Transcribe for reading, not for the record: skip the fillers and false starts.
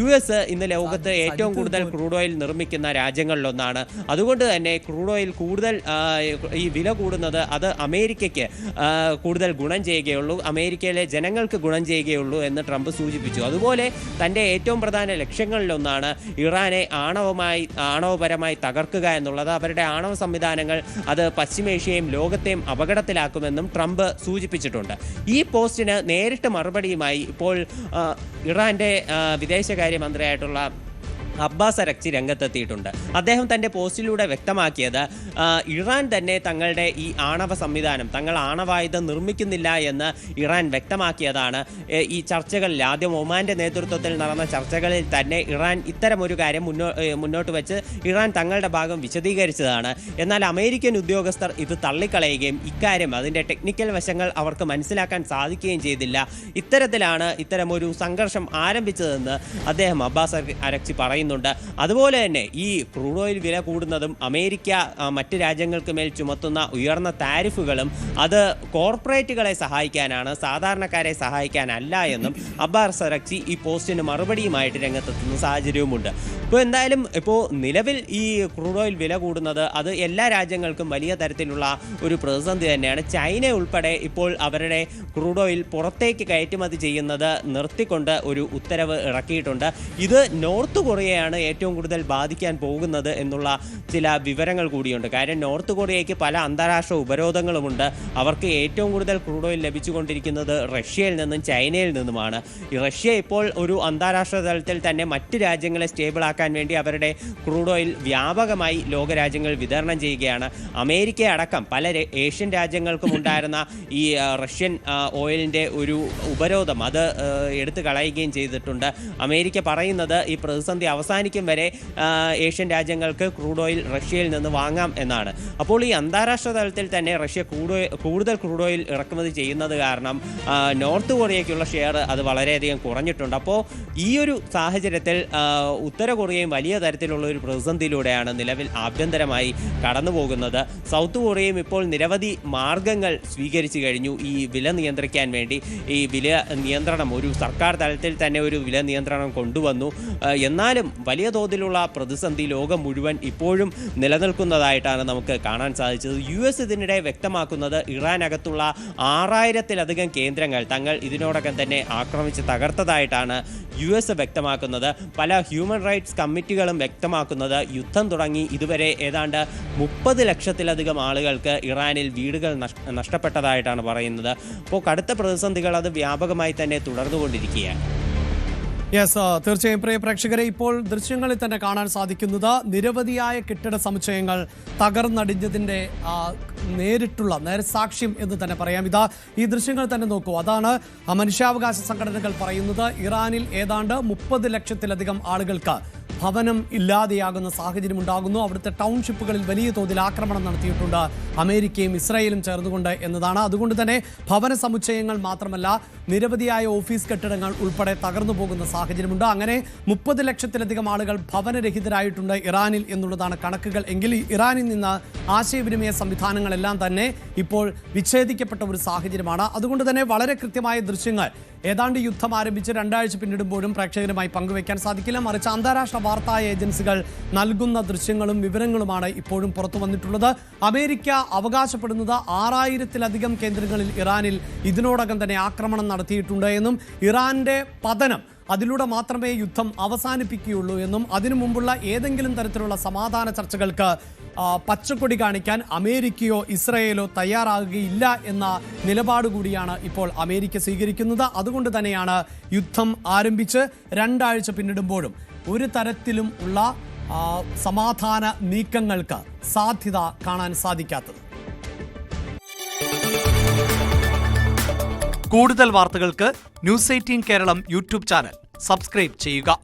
US ഇന്ന് ലോകത്ത് ഏറ്റവും കൂടുതൽ ക്രൂഡ് ഓയിൽ നിർമ്മിക്കുന്ന രാജ്യങ്ങളിലൊന്നാണ്. അതുകൊണ്ട് തന്നെ ക്രൂഡ് ഓയിൽ കൂടുതൽ ഈ വില കൂടുന്നത് അത് അമേരിക്കയ്ക്ക് കൂടുതൽ ഗുണം ചെയ്യുകയുള്ളൂ, അമേരിക്കയിലെ ജനങ്ങൾക്ക് ഗുണം ചെയ്യുകയുള്ളൂ എന്ന് ട്രംപ് സൂചിപ്പിച്ചു. അതുപോലെ തൻ്റെ ഏറ്റവും പ്രധാന ലക്ഷ്യങ്ങളിലൊന്നാണ് ഇറാനെ ആണവപരമായി തകർക്കുക എന്നുള്ളത്. അവരുടെ ആണവ സംവിധാനങ്ങൾ അത് പശ്ചിമേഷ്യയും ലോകത്തെയും അപകടത്തിലാക്കുമെന്നും ട്രംപ് സൂചിപ്പിച്ചിട്ടുണ്ട്. ഈ പോസ്റ്റിന് നേരിട്ട് മറുപടിയുമായി ഇപ്പോൾ ഇറാൻ്റെ വിദേശകാര്യമന്ത്രിയായിട്ടുള്ള അബ്ബാസ് അരക്ചി രംഗത്തെത്തിയിട്ടുണ്ട്. അദ്ദേഹം തൻ്റെ പോസ്റ്റിലൂടെ വ്യക്തമാക്കിയത് ഇറാൻ തന്നെ തങ്ങളുടെ ഈ ആണവ സംവിധാനം, തങ്ങൾ ആണവായുധം നിർമ്മിക്കുന്നില്ല എന്ന് ഇറാൻ വ്യക്തമാക്കിയതാണ്. ഈ ചർച്ചകളിൽ ആദ്യം ഒമാൻ്റെ നേതൃത്വത്തിൽ നടന്ന ചർച്ചകളിൽ തന്നെ ഇറാൻ ഇത്തരമൊരു കാര്യം മുന്നോട്ട് വെച്ച് ഇറാൻ തങ്ങളുടെ ഭാഗം വിശദീകരിച്ചതാണ്. എന്നാൽ അമേരിക്കൻ ഉദ്യോഗസ്ഥർ ഇത് തള്ളിക്കളയുകയും ഇക്കാര്യം അതിൻ്റെ ടെക്നിക്കൽ വശങ്ങൾ അവർക്ക് മനസ്സിലാക്കാൻ സാധിക്കുകയും ചെയ്തില്ല. ഇത്തരമൊരു സംഘർഷം ആരംഭിച്ചതെന്ന് അദ്ദേഹം അബ്ബാസ് അരക്ചി പറയുന്നു. അതുപോലെ തന്നെ ഈ ക്രൂഡ് ഓയിൽ വില കൂടുന്നതും അമേരിക്ക മറ്റ് രാജ്യങ്ങൾക്ക് മേൽ ചുമത്തുന്ന ഉയർന്ന താരിഫുകളും അത് കോർപ്പറേറ്റുകളെ സഹായിക്കാനാണ്, സാധാരണക്കാരെ സഹായിക്കാനല്ല എന്നും അബ്ബാസ് അരക്ചി ഈ പോസ്റ്റിന് മറുപടിയുമായിട്ട് രംഗത്തെത്തുന്ന സാഹചര്യവുമുണ്ട്. ഇപ്പോൾ നിലവിൽ ഈ ക്രൂഡ് ഓയിൽ വില കൂടുന്നത് അത് എല്ലാ രാജ്യങ്ങൾക്കും വലിയ തരത്തിലുള്ള ഒരു പ്രതിസന്ധി തന്നെയാണ്. ചൈന ഉൾപ്പെടെ ഇപ്പോൾ അവരുടെ ക്രൂഡ് ഓയിൽ പുറത്തേക്ക് കയറ്റുമതി ചെയ്യുന്നത് നിർത്തിക്കൊണ്ട് ഒരു ഉത്തരവ് ഇറക്കിയിട്ടുണ്ട്. ഇത് നോർത്ത് കൊറിയയാണ് ഏറ്റവും കൂടുതൽ ബാധിക്കാൻ പോകുന്നത് എന്നുള്ള ചില വിവരങ്ങൾ കൂടിയുണ്ട്. കാര്യം നോർത്ത് കൊറിയയ്ക്ക് പല അന്താരാഷ്ട്ര ഉപരോധങ്ങളുമുണ്ട്. അവർക്ക് ഏറ്റവും കൂടുതൽ ക്രൂഡ് ഓയിൽ ലഭിച്ചുകൊണ്ടിരിക്കുന്നത് റഷ്യയിൽ നിന്നും ചൈനയിൽ നിന്നുമാണ്. റഷ്യ ഇപ്പോൾ ഒരു അന്താരാഷ്ട്ര തലത്തിൽ തന്നെ മറ്റ് രാജ്യങ്ങളെ സ്റ്റേബിളാക്കാൻ വേണ്ടി അവരുടെ ക്രൂഡ് ഓയിൽ വ്യാപകമായി ലോകരാജ്യങ്ങൾ വിതരണം ചെയ്യുകയാണ്. അമേരിക്ക അടക്കം പല ഏഷ്യൻ രാജ്യങ്ങൾക്കും ഉണ്ടായിരുന്ന ഈ റഷ്യൻ ഓയിലിൻ്റെ ഒരു ഉപരോധം അത് എടുത്തു കളയുകയും ചെയ്തിട്ടുണ്ട്. അമേരിക്ക പറയുന്നത് ഈ പ്രതിസന്ധി അവസാനിക്കും വരെ ഏഷ്യൻ രാജ്യങ്ങൾക്ക് ക്രൂഡ് ഓയിൽ റഷ്യയിൽ നിന്ന് വാങ്ങാം എന്നാണ്. അപ്പോൾ ഈ അന്താരാഷ്ട്ര തലത്തിൽ തന്നെ റഷ്യ കൂടുതൽ ക്രൂഡ് ഓയിൽ ഇറക്കുമതി ചെയ്യുന്നത് കാരണം നോർത്ത് കൊറിയയ്ക്കുള്ള ഷെയർ അത് വളരെയധികം കുറഞ്ഞിട്ടുണ്ട്. അപ്പോൾ ഈ ഒരു സാഹചര്യത്തിൽ ഉത്തര കൊറിയയും വലിയ തരത്തിലുള്ള ഒരു പ്രതിസന്ധിയിലൂടെയാണ് നിലവിൽ ആഭ്യന്തരമായി കടന്നു പോകുന്നത്. സൗത്ത് കൊറിയയും ഇപ്പോൾ നിരവധി മാർഗങ്ങൾ സ്വീകരിച്ചു കഴിഞ്ഞു ഈ വില നിയന്ത്രിക്കാൻ വേണ്ടി. ഈ വില നിയന്ത്രണം ഒരു സർക്കാർ തലത്തിൽ തന്നെ ഒരു വില നിയന്ത്രണം കൊണ്ടുവന്നു. എന്നാലും വലിയ തോതിലുള്ള പ്രതിസന്ധി ലോകം മുഴുവൻ ഇപ്പോഴും നിലനിൽക്കുന്നതായിട്ടാണ് നമുക്ക് കാണാൻ സാധിച്ചത്. US ഇതിനിടെ വ്യക്തമാക്കുന്നത് ഇറാനകത്തുള്ള 6000-ലധികം കേന്ദ്രങ്ങൾ തങ്ങൾ ഇതിനോടകം തന്നെ ആക്രമിച്ച് തകർത്തതായിട്ടാണ് US വ്യക്തമാക്കുന്നത്. പല ഹ്യൂമൻ റൈറ്റ്സ് കമ്മിറ്റികളും വ്യക്തമാക്കുന്നത് യുദ്ധം തുടങ്ങി ഇതുവരെ ഏതാണ്ട് 30 ലക്ഷത്തിലധികം ആളുകൾക്ക് ഇറാനിൽ വീടുകൾ നഷ്ടപ്പെട്ടതായിട്ടാണ് പറയുന്നത്. അപ്പോൾ കടുത്ത പ്രതിസന്ധികൾ അത് വ്യാപകമായി തന്നെ തുടർന്നുകൊണ്ടിരിക്കുകയാണ്. തീർച്ചയായും പ്രിയ പ്രേക്ഷകരെ, ഇപ്പോൾ ദൃശ്യങ്ങളിൽ തന്നെ കാണാൻ സാധിക്കുന്നത് നിരവധിയായ കെട്ടിട സമുച്ചയങ്ങൾ തകർന്നടിഞ്ഞതിൻ്റെ നേരസാക്ഷ്യം എന്ന് തന്നെ പറയാം. ഈ ദൃശ്യങ്ങൾ തന്നെ നോക്കൂ. അതാണ് മനുഷ്യാവകാശ സംഘടനകൾ പറയുന്നത്. ഇറാനിൽ ഏതാണ്ട് 30 ലക്ഷത്തിലധികം ആളുകൾക്ക് ഭവനം ഇല്ലാതെയാകുന്ന സാഹചര്യം ഉണ്ടാകുന്നു. അവിടുത്തെ ടൗൺഷിപ്പുകളിൽ വലിയ തോതിൽ ആക്രമണം നടത്തിയിട്ടുണ്ട് അമേരിക്കയും ഇസ്രായേലും ചേർന്നുകൊണ്ട് എന്നതാണ്. അതുകൊണ്ട് തന്നെ ഭവന സമുച്ചയങ്ങൾ മാത്രമല്ല നിരവധിയായ ഓഫീസ് കെട്ടിടങ്ങൾ ഉൾപ്പെടെ തകർന്നു പോകുന്ന സാഹചര്യമുണ്ട്. അങ്ങനെ 30 ലക്ഷത്തിലധികം ആളുകൾ ഭവനരഹിതരായിട്ടുണ്ട് ഇറാനിൽ എന്നുള്ളതാണ് കണക്കുകൾ. എങ്കിൽ ഇറാനിൽ നിന്ന് ആശയവിനിമയ സംവിധാനങ്ങളെല്ലാം തന്നെ ഇപ്പോൾ വിച്ഛേദിക്കപ്പെട്ട ഒരു സാഹചര്യമാണ്. അതുകൊണ്ട് തന്നെ വളരെ കൃത്യമായ ദൃശ്യങ്ങൾ ഏതാണ്ട് യുദ്ധം ആരംഭിച്ച് 2 ആഴ്ച പിന്നിടുമ്പോഴും പ്രേക്ഷകരുമായി പങ്കുവയ്ക്കാൻ സാധിക്കില്ല. മറിച്ച് അന്താരാഷ്ട്ര വാർത്താ ഏജൻസികൾ നൽകുന്ന ദൃശ്യങ്ങളും വിവരങ്ങളുമാണ് ഇപ്പോഴും പുറത്തു വന്നിട്ടുള്ളത്. അമേരിക്ക അവകാശപ്പെടുന്നത് 6000-ലധികം കേന്ദ്രങ്ങളിൽ ഇറാനിൽ ഇതിനോടകം തന്നെ ആക്രമണം നടത്തിയിട്ടുണ്ട് എന്നും ഇറാന്റെ പതനം അതിലൂടെ മാത്രമേ യുദ്ധം അവസാനിപ്പിക്കുകയുള്ളൂ എന്നും അതിനു മുമ്പുള്ള ഏതെങ്കിലും തരത്തിലുള്ള സമാധാന ചർച്ചകൾക്ക് പച്ചക്കൊടി കാണിക്കാൻ അമേരിക്കയോ ഇസ്രായേലോ തയ്യാറാകുകയില്ല എന്ന നിലപാട് കൂടിയാണ് ഇപ്പോൾ അമേരിക്ക സ്വീകരിക്കുന്നത്. അതുകൊണ്ട് തന്നെയാണ് യുദ്ധം ആരംഭിച്ച് 2 ആഴ്ച പിന്നിടുമ്പോഴും ഒരു തരത്തിലും ഉള്ള സമാധാന നീക്കങ്ങൾക്ക് സാധ്യത കാണാൻ സാധിക്കാത്തത്. കൂടുതൽ വാർത്തകൾക്ക് News 18 Keralam YouTube channel subscribe ചെയ്യുക.